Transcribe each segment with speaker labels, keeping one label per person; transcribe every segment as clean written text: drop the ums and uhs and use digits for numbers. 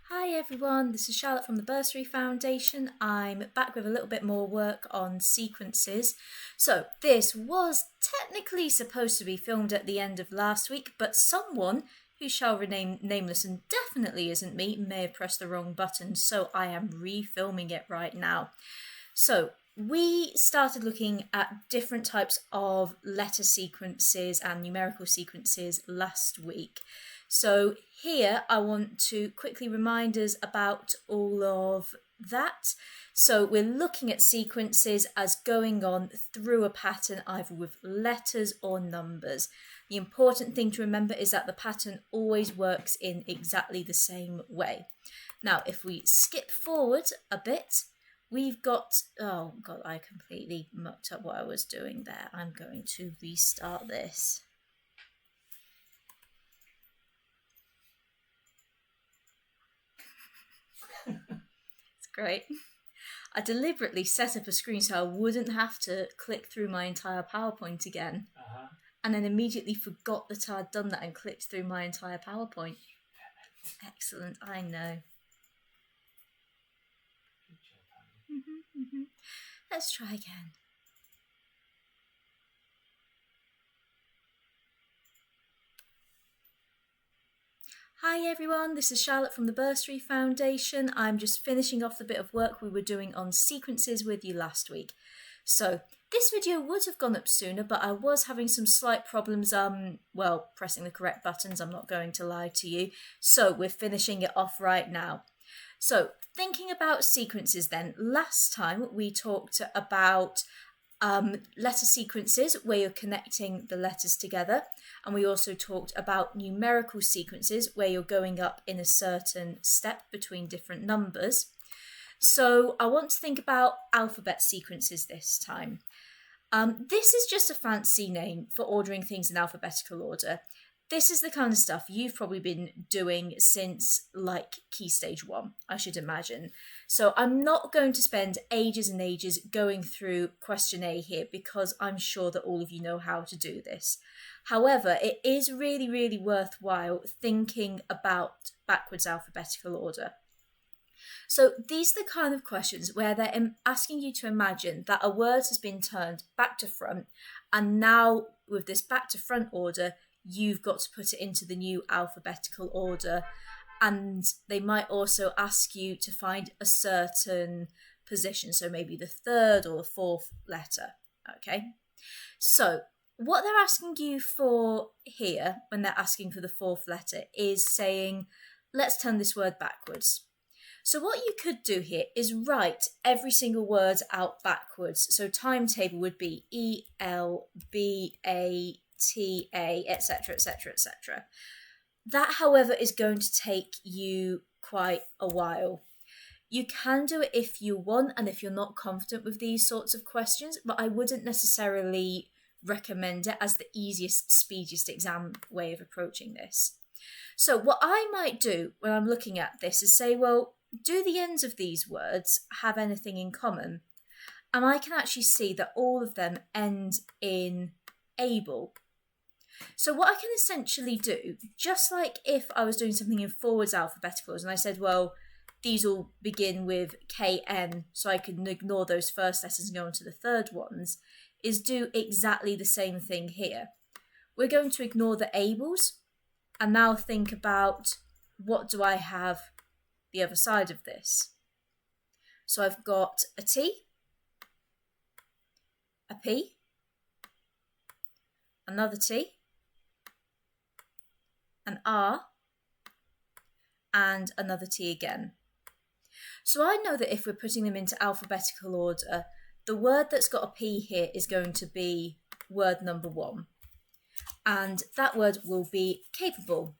Speaker 1: Hi everyone, this is Charlotte from the Bursary Foundation. I'm back with a little bit more work on sequences. So this was technically supposed to be filmed at the end of last week, but someone who shall remain nameless and definitely isn't me may have pressed the wrong button, so I am refilming it right now. So we started looking at different types of letter sequences and numerical sequences last week. So here I want to quickly remind us about all of that. So we're looking at sequences as going on through a pattern either with letters or numbers. The important thing to remember is that the pattern always works in exactly the same way. Now if we skip forward a bit, we've got, oh god, I completely mucked up what I was doing there. I'm going to restart this. It's great. I deliberately set up a screen so I wouldn't have to click through my entire PowerPoint again. And then immediately forgot that I'd done that and clicked through my entire PowerPoint. Excellent, I know. Let's try again. Hi everyone, this is Charlotte from the Bursary Foundation. I'm just finishing off the bit of work we were doing on sequences with you last week. So this video would have gone up sooner, but I was having some slight problems, pressing the correct buttons, I'm not going to lie to you. So we're finishing it off right now. So thinking about sequences then, last time we talked about letter sequences where you're connecting the letters together, and we also talked about numerical sequences where you're going up in a certain step between different numbers. So I want to think about alphabet sequences this time. This is just a fancy name for ordering things in alphabetical order. This is the kind of stuff you've probably been doing since like Key Stage 1, I should imagine. So I'm not going to spend ages and ages going through question A here because I'm sure that all of you know how to do this. However, it is really, really worthwhile thinking about backwards alphabetical order. So these are the kind of questions where they're asking you to imagine that a word has been turned back to front, and now with this back to front order, you've got to put it into the new alphabetical order. And they might also ask you to find a certain position, so maybe the third or the fourth letter, okay? So what they're asking you for here, when they're asking for the fourth letter, is saying, let's turn this word backwards. So what you could do here is write every single word out backwards. So timetable would be E-L-B-A-T-A, etc., etc., etc. That, however, is going to take you quite a while. You can do it if you want and if you're not confident with these sorts of questions, but I wouldn't necessarily recommend it as the easiest, speediest exam way of approaching this. So what I might do when I'm looking at this is say, well, do the ends of these words have anything in common? And I can actually see that all of them end in able. So what I can essentially do, just like if I was doing something in forwards alphabeticals and I said, well, these all begin with KN, so I can ignore those first letters and go on to the third ones, is do exactly the same thing here. We're going to ignore the ables and now think about what do I have the other side of this. So I've got a T, a P, another T, an R, and another T again. So I know that if we're putting them into alphabetical order, the word that's got a P here is going to be word number 1. And that word will be capable.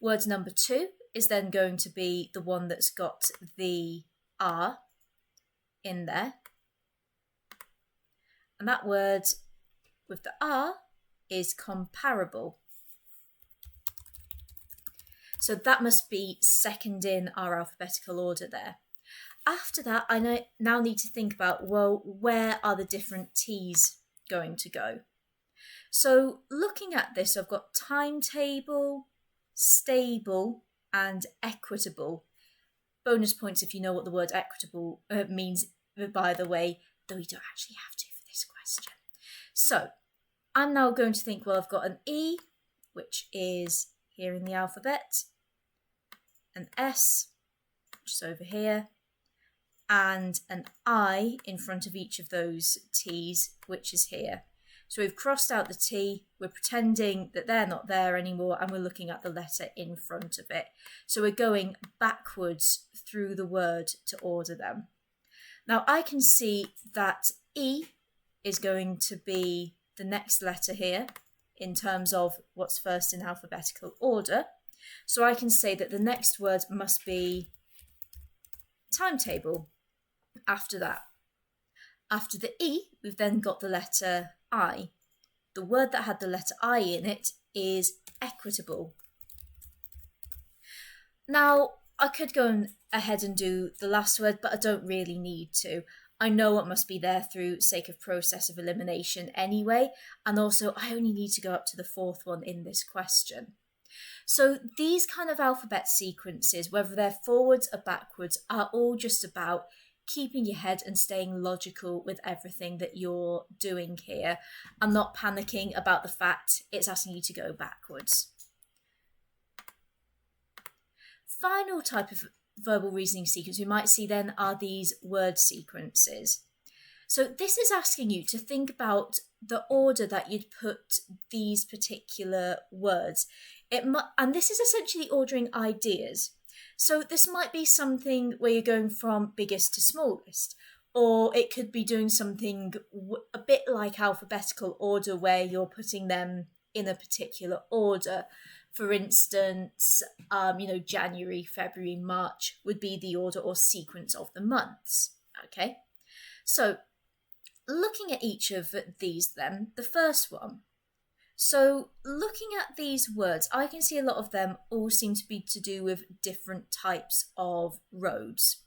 Speaker 1: Word number 2 is then going to be the one that's got the R in there. And that word with the R is comparable. So that must be second in our alphabetical order there. After that, I now need to think about, well, where are the different T's going to go? So looking at this, I've got timetable, stable, and equitable. Bonus points if you know what the word equitable means, by the way, though you don't actually have to for this question. So I'm now going to think, well, I've got an E, which is here in the alphabet, an S, which is over here, and an I in front of each of those T's, which is here. So we've crossed out the T, we're pretending that they're not there anymore, and we're looking at the letter in front of it. So we're going backwards through the word to order them. Now I can see that E is going to be the next letter here in terms of what's first in alphabetical order. So I can say that the next word must be timetable after that. After the E, we've then got the letter I. The word that had the letter I in it is equitable. Now, I could go ahead and do the last word, but I don't really need to. I know what must be there through sake of process of elimination anyway, and also I only need to go up to the fourth one in this question. So these kind of alphabet sequences, whether they're forwards or backwards, are all just about keeping your head and staying logical with everything that you're doing here and not panicking about the fact it's asking you to go backwards. Final type of verbal reasoning sequence we might see then are these word sequences. So this is asking you to think about the order that you'd put these particular words. And this is essentially ordering ideas. So this might be something where you're going from biggest to smallest, or it could be doing something a bit like alphabetical order where you're putting them in a particular order. For instance, January, February, March would be the order or sequence of the months. Okay, so looking at each of these then, the first one. So looking at these words, I can see a lot of them all seem to be to do with different types of roads.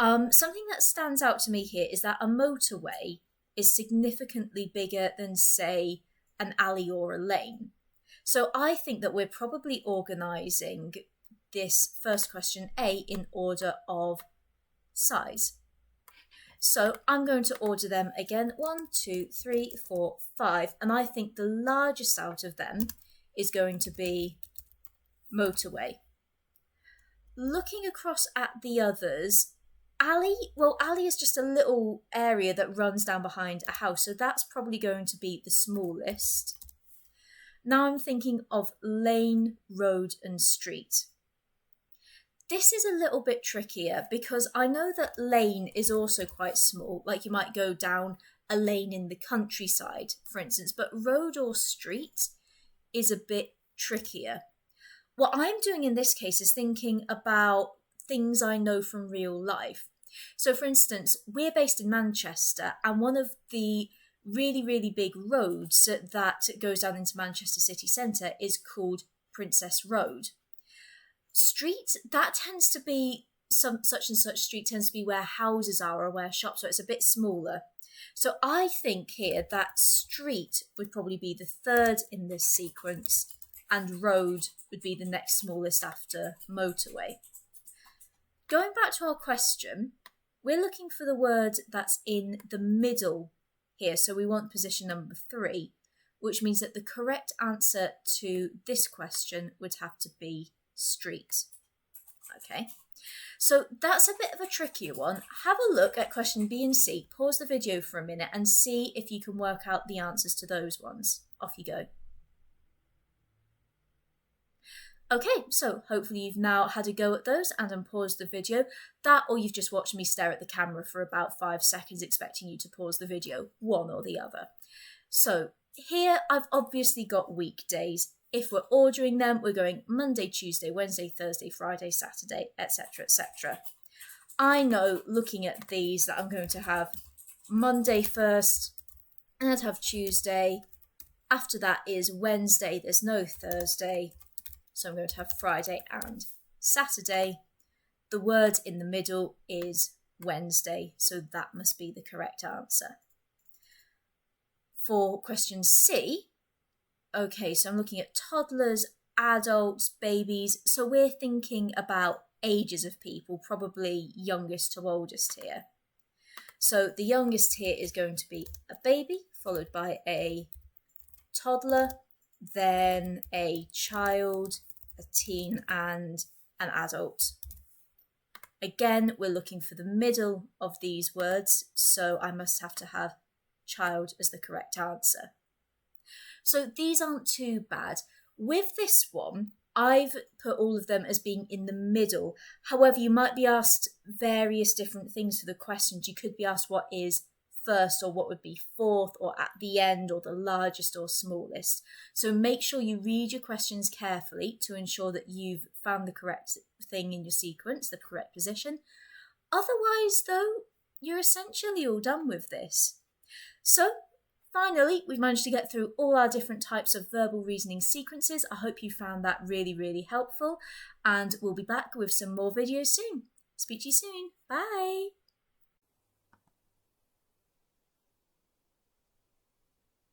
Speaker 1: Something that stands out to me here is that a motorway is significantly bigger than, say, an alley or a lane. So I think that we're probably organising this first question A in order of size. So I'm going to order them again, 1, 2, 3, 4, 5, and I think the largest out of them is going to be motorway. Looking across at the others, alley is just a little area that runs down behind a house, so that's probably going to be the smallest. Now I'm thinking of lane, road and street. This is a little bit trickier because I know that lane is also quite small, like you might go down a lane in the countryside, for instance, but road or street is a bit trickier. What I'm doing in this case is thinking about things I know from real life. So for instance, we're based in Manchester, and one of the really, really big roads that goes down into Manchester city centre is called Princess Road. Street, that tends to be such and such street tends to be where houses are or where shops are. It's a bit smaller. So I think here that street would probably be the third in this sequence and road would be the next smallest after motorway. Going back to our question, we're looking for the word that's in the middle here. So we want position number 3, which means that the correct answer to this question would have to be street. Okay, so that's a bit of a trickier one. Have a look at question B and C, pause the video for a minute and see if you can work out the answers to those ones. Off you go. Okay, so hopefully you've now had a go at those and unpaused the video. That, or you've just watched me stare at the camera for about 5 seconds expecting you to pause the video, one or the other. So here I've obviously got weekdays. If we're ordering them, we're going Monday, Tuesday, Wednesday, Thursday, Friday, Saturday, etc., etc. I know, looking at these, that I'm going to have Monday first, and I'd have Tuesday. After that is Wednesday, there's no Thursday, so I'm going to have Friday and Saturday. The word in the middle is Wednesday, so that must be the correct answer. For question C, okay, so I'm looking at toddlers adults, babies. So we're thinking about ages of people, probably youngest to oldest here. So the youngest here is going to be a baby, followed by a toddler, then a child, a teen, and an adult. Again, we're looking for the middle of these words, so I must have to have child as the correct answer. So these aren't too bad. With this one, I've put all of them as being in the middle. However, you might be asked various different things for the questions. You could be asked what is first, or what would be fourth, or at the end, or the largest or smallest. So make sure you read your questions carefully to ensure that you've found the correct thing in your sequence, the correct position. Otherwise, though, you're essentially all done with this. So finally, we've managed to get through all our different types of verbal reasoning sequences. I hope you found that really, really helpful, and we'll be back with some more videos soon. Speak to you soon. Bye.